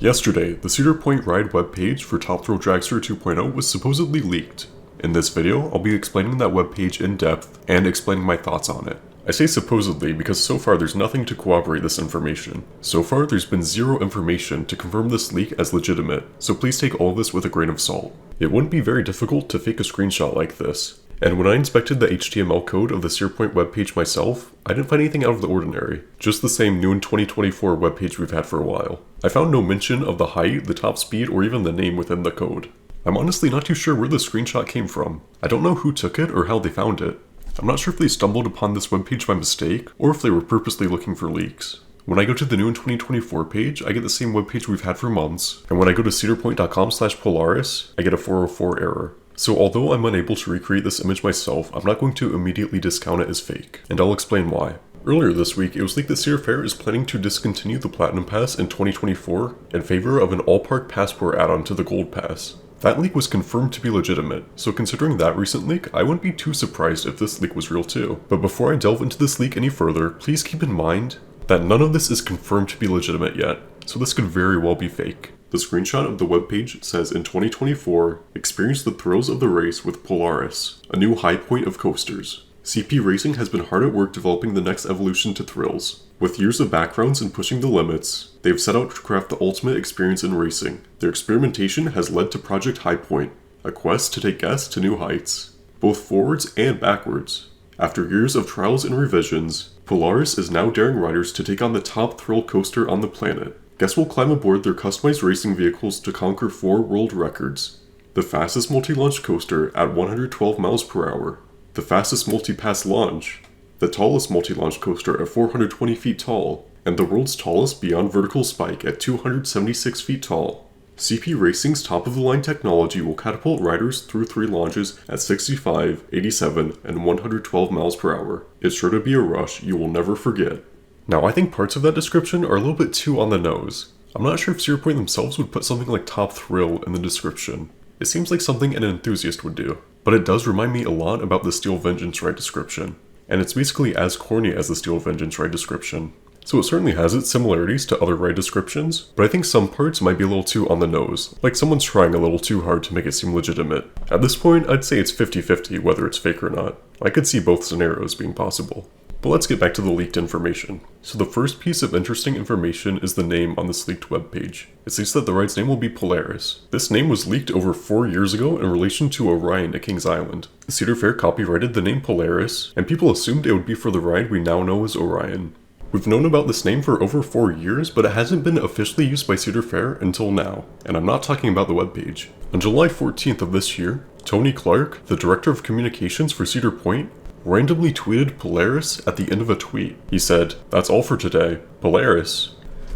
Yesterday, the Cedar Point Ride webpage for Top Thrill Dragster 2.0 was supposedly leaked. In this video, I'll be explaining that webpage in depth and explaining my thoughts on it. I say supposedly because so far there's nothing to corroborate this information. So far there's been zero information to confirm this leak as legitimate, so please take all of this with a grain of salt. It wouldn't be very difficult to fake a screenshot like this. And when I inspected the HTML code of the Cedar Point webpage myself, I didn't find anything out of the ordinary. Just the same new in 2024 webpage we've had for a while. I found no mention of the height, the top speed, or even the name within the code. I'm honestly not too sure where the screenshot came from. I don't know who took it or how they found it. I'm not sure if they stumbled upon this webpage by mistake, or if they were purposely looking for leaks. When I go to the new in 2024 page, I get the same webpage we've had for months, and when I go to cedarpoint.com/Polaris, I get a 404 error. So although I'm unable to recreate this image myself, I'm not going to immediately discount it as fake, and I'll explain why. Earlier this week, it was leaked that Cedar Fair is planning to discontinue the Platinum Pass in 2024 in favor of an all-park passport add-on to the Gold Pass. That leak was confirmed to be legitimate, so considering that recent leak, I wouldn't be too surprised if this leak was real too. But before I delve into this leak any further, please keep in mind that none of this is confirmed to be legitimate yet, so this could very well be fake. The screenshot of the webpage says in 2024, experience the thrills of the race with Polaris, a new high point of coasters. CP Racing has been hard at work developing the next evolution to thrills. With years of backgrounds in pushing the limits, they've set out to craft the ultimate experience in racing. Their experimentation has led to Project High Point, a quest to take guests to new heights, both forwards and backwards. After years of trials and revisions, Polaris is now daring riders to take on the top thrill coaster on the planet. Guests will climb aboard their customized racing vehicles to conquer 4 world records. The fastest multi-launch coaster at 112 miles per hour. The fastest multi-pass launch. The tallest multi-launch coaster at 420 feet tall. And the world's tallest beyond vertical spike at 276 feet tall. CP Racing's top-of-the-line technology will catapult riders through 3 launches at 65, 87, and 112 miles per hour. It's sure to be a rush you will never forget. Now, I think parts of that description are a little bit too on the nose. I'm not sure if Cedar Point themselves would put something like Top Thrill in the description. It seems like something an enthusiast would do. But it does remind me a lot about the Steel Vengeance ride description. And it's basically as corny as the Steel Vengeance ride description. So it certainly has its similarities to other ride descriptions, but I think some parts might be a little too on the nose. Like someone's trying a little too hard to make it seem legitimate. At this point, I'd say it's 50-50 whether it's fake or not. I could see both scenarios being possible. But let's get back to the leaked information. So the first piece of interesting information is the name on this leaked webpage. It states that the ride's name will be Polaris. This name was leaked over 4 years ago in relation to Orion at Kings Island. Cedar Fair copyrighted the name Polaris, and people assumed it would be for the ride we now know as Orion. We've known about this name for over 4 years, but it hasn't been officially used by Cedar Fair until now, and I'm not talking about the webpage. On July 14th of this year, Tony Clark, the director of communications for Cedar Point, randomly tweeted Polaris at the end of a tweet. He said, "That's all for today. Polaris."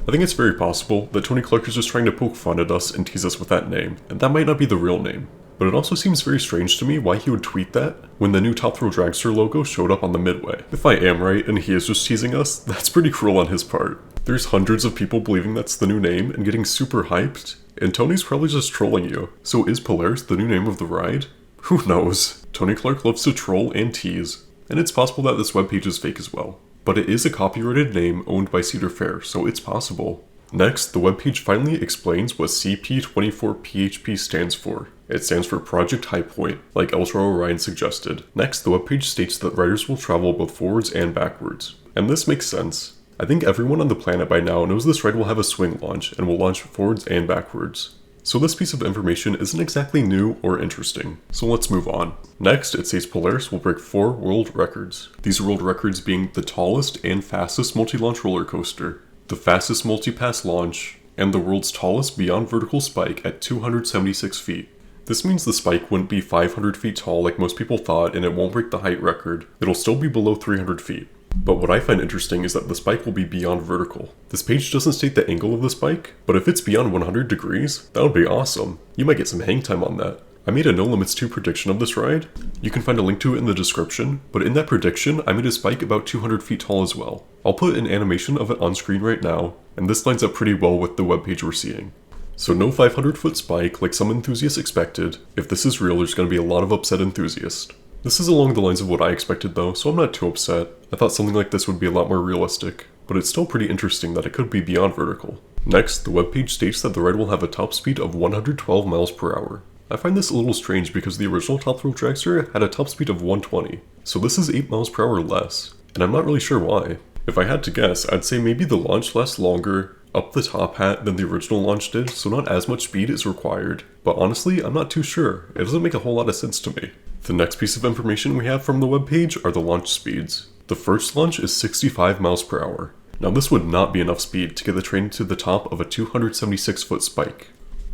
I think it's very possible that Tony Clark is just trying to poke fun at us and tease us with that name, and that might not be the real name. But it also seems very strange to me why he would tweet that when the new Top Thrill Dragster logo showed up on the midway. If I am right and he is just teasing us, that's pretty cruel on his part. There's hundreds of people believing that's the new name and getting super hyped, and Tony's probably just trolling you. So is Polaris the new name of the ride? Who knows? Tony Clark loves to troll and tease, and it's possible that this webpage is fake as well. But it is a copyrighted name owned by Cedar Fair, so it's possible. Next, the webpage finally explains what CP24PHP stands for. It stands for Project High Point, like Ultra Orion suggested. Next, the webpage states that riders will travel both forwards and backwards. And this makes sense. I think everyone on the planet by now knows this ride will have a swing launch and will launch forwards and backwards. So this piece of information isn't exactly new or interesting, so let's move on. Next, it says Polaris will break 4 world records. These world records being the tallest and fastest multi-launch roller coaster, the fastest multi-pass launch, and the world's tallest beyond vertical spike at 276 feet. This means the spike wouldn't be 500 feet tall like most people thought, and it won't break the height record. It'll still be below 300 feet. But what I find interesting is that the spike will be beyond vertical. This page doesn't state the angle of the spike, but if it's beyond 100 degrees, that would be awesome. You might get some hang time on that. I made a No Limits 2 prediction of this ride. You can find a link to it in the description, but in that prediction, I made a spike about 200 feet tall as well. I'll put an animation of it on screen right now, and this lines up pretty well with the webpage we're seeing. So no 500-foot spike like some enthusiasts expected. If this is real, there's going to be a lot of upset enthusiasts. This is along the lines of what I expected though, so I'm not too upset. I thought something like this would be a lot more realistic, but it's still pretty interesting that it could be beyond vertical. Next, the webpage states that the ride will have a top speed of 112 miles per hour. I find this a little strange because the original Top Thrill Dragster had a top speed of 120, so this is 8 miles per hour less, and I'm not really sure why. If I had to guess, I'd say maybe the launch lasts longer up the top hat than the original launch did, so not as much speed is required. But honestly, I'm not too sure. It doesn't make a whole lot of sense to me. The next piece of information we have from the webpage are the launch speeds. The first launch is 65 miles per hour. Now this would not be enough speed to get the train to the top of a 276-foot spike.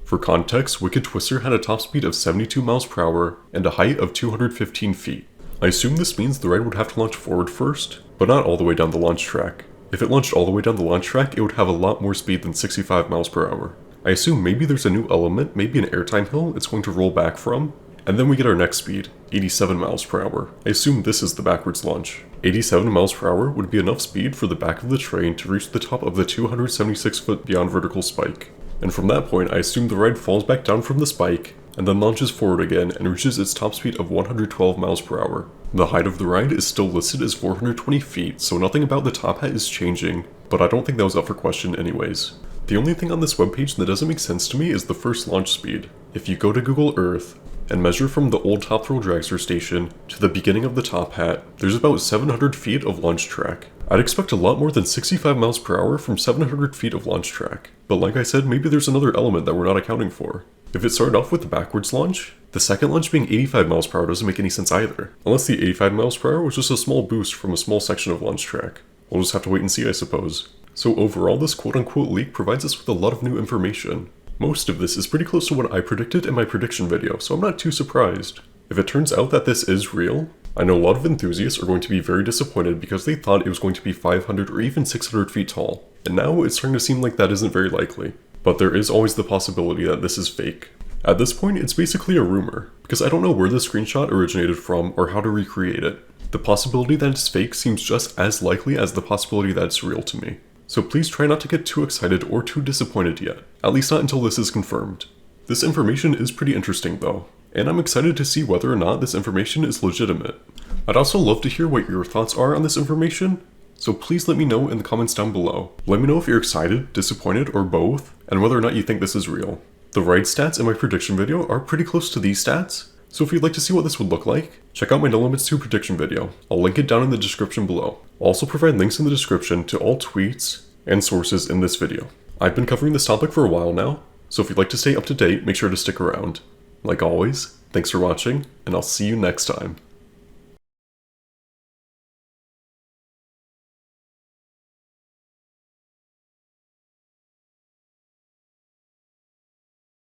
For context, Wicked Twister had a top speed of 72 miles per hour and a height of 215 feet. I assume this means the ride would have to launch forward first, but not all the way down the launch track. If it launched all the way down the launch track, it would have a lot more speed than 65 miles per hour. I assume maybe there's a new element, maybe an airtime hill it's going to roll back from, and then we get our next speed, 87 miles per hour. I assume this is the backwards launch. 87 miles per hour would be enough speed for the back of the train to reach the top of the 276-foot beyond vertical spike. And from that point, I assume the ride falls back down from the spike, and then launches forward again and reaches its top speed of 112 miles per hour. The height of the ride is still listed as 420 feet, so nothing about the top hat is changing, but I don't think that was up for question anyways. The only thing on this webpage that doesn't make sense to me is the first launch speed. If you go to Google Earth, and measure from the old Top Thrill Dragster station to the beginning of the top hat, there's about 700 feet of launch track. I'd expect a lot more than 65 miles per hour from 700 feet of launch track, but like I said, maybe there's another element that we're not accounting for. If it started off with the backwards launch, the second launch being 85 miles per hour doesn't make any sense either, unless the 85 miles per hour was just a small boost from a small section of launch track. We'll just have to wait and see, I suppose. So overall, this quote-unquote leak provides us with a lot of new information. Most of this is pretty close to what I predicted in my prediction video, so I'm not too surprised. If it turns out that this is real, I know a lot of enthusiasts are going to be very disappointed because they thought it was going to be 500 or even 600 feet tall, and now it's starting to seem like that isn't very likely. But there is always the possibility that this is fake. At this point, it's basically a rumor, because I don't know where the screenshot originated from or how to recreate it. The possibility that it's fake seems just as likely as the possibility that it's real to me. So please try not to get too excited or too disappointed yet, at least not until this is confirmed. This information is pretty interesting though, and I'm excited to see whether or not this information is legitimate. I'd also love to hear what your thoughts are on this information, so please let me know in the comments down below. Let me know if you're excited, disappointed, or both, and whether or not you think this is real. The ride stats in my prediction video are pretty close to these stats, so if you'd like to see what this would look like, check out my No Limits 2 prediction video. I'll link it down in the description below. I'll also provide links in the description to all tweets and sources in this video. I've been covering this topic for a while now, so if you'd like to stay up to date, make sure to stick around. Like always, thanks for watching, and I'll see you next time.